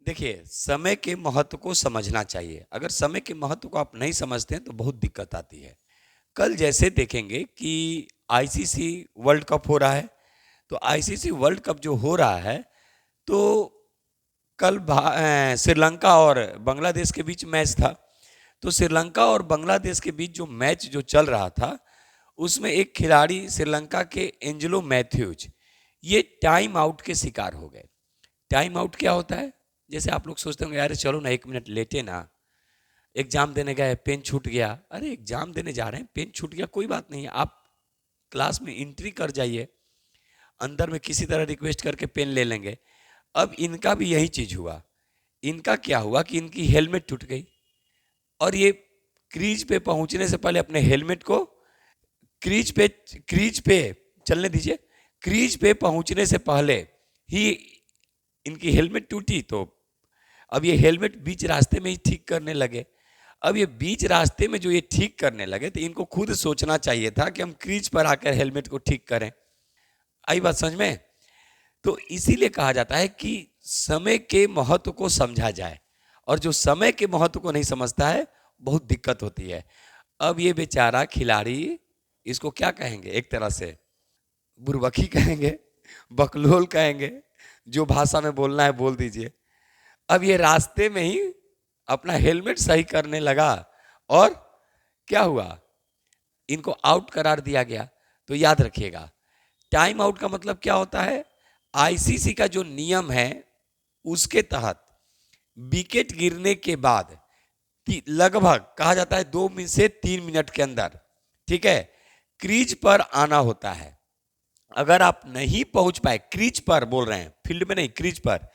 देखिए, समय के महत्व को समझना चाहिए। अगर समय के महत्व को आप नहीं समझते हैं तो बहुत दिक्कत आती है। कल जैसे देखेंगे कि आईसीसी वर्ल्ड कप हो रहा है, तो आईसीसी वर्ल्ड कप जो हो रहा है, तो कल श्रीलंका और बांग्लादेश के बीच मैच था। तो श्रीलंका और बांग्लादेश के बीच जो मैच जो चल रहा था, उसमें एक खिलाड़ी श्रीलंका के एंजेलो मैथ्यूज, ये टाइम आउट के शिकार हो गए। टाइम आउट क्या होता है? जैसे आप लोग सोचते होंगे, यार चलो ना 1 मिनट लेटे ना, एग्जाम देने गए पेन छूट गया। अरे एग्जाम देने जा रहे हैं, पेन छूट गया, कोई बात नहीं, आप क्लास में एंट्री कर जाइए, अंदर में किसी तरह रिक्वेस्ट करके पेन ले लेंगे। अब इनका भी यही चीज हुआ। इनका क्या हुआ कि इनकी हेलमेट टूट गई, और ये क्रीज पे पहुंचने से पहले अपने हेलमेट को क्रीज पे चलने दीजिए, क्रीज पे पहुंचने से पहले ही इनकी हेलमेट टूटी। तो अब ये हेलमेट बीच रास्ते में ही ठीक करने लगे। अब ये बीच रास्ते में जो ये ठीक करने लगे, तो इनको खुद सोचना चाहिए था कि हम क्रीज पर आकर हेलमेट को ठीक करें। आई बात समझ में? तो इसीलिए कहा जाता है कि समय के महत्व को समझा जाए, और जो समय के महत्व को नहीं समझता है, बहुत दिक्कत होती है। अब ये बेचारा खिलाड़ी, इसको क्या कहेंगे? एक तरह से बुर्बकी कहेंगे, बकलोल कहेंगे, जो भाषा में बोलना है बोल दीजिए। अब ये रास्ते में ही अपना हेलमेट सही करने लगा, और क्या हुआ? इनको आउट करार दिया गया। तो याद रखिएगा, टाइम आउट का मतलब क्या होता है? आईसीसी का जो नियम है, उसके तहत विकेट गिरने के बाद लगभग कहा जाता है 2 से 3 मिनट के अंदर, ठीक है, क्रीज पर आना होता है। अगर आप नहीं पहुंच पाए, क्रीज पर बोल रहे हैं, फील्ड में नहीं, क्रीज पर,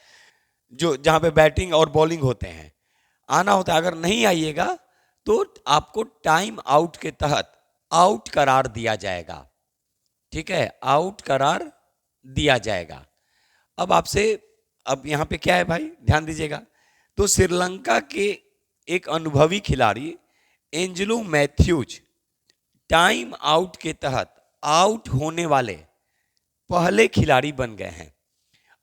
जो जहां पे बैटिंग और बॉलिंग होते हैं, आना होता है। अगर नहीं आइएगा तो आपको टाइम आउट के तहत आउट करार दिया जाएगा। ठीक है, आउट करार दिया जाएगा। अब आपसे, अब यहां पे क्या है भाई, ध्यान दीजिएगा। तो श्रीलंका के एक अनुभवी खिलाड़ी एंजेलो मैथ्यूज टाइम आउट के तहत आउट होने वाले पहले खिलाड़ी बन गए हैं।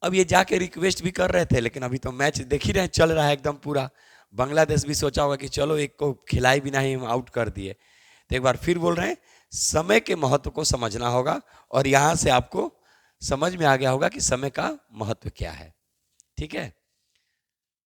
अब ये जाके रिक्वेस्ट भी कर रहे थे, लेकिन अभी तो मैच देख ही रहे, चल रहा है एकदम पूरा। बांग्लादेश भी सोचा होगा कि चलो एक को खिलाई भी नहीं, हम आउट कर दिए। तो एक बार फिर बोल रहे हैं, समय के महत्व को समझना होगा, और यहां से आपको समझ में आ गया होगा कि समय का महत्व क्या है। ठीक है।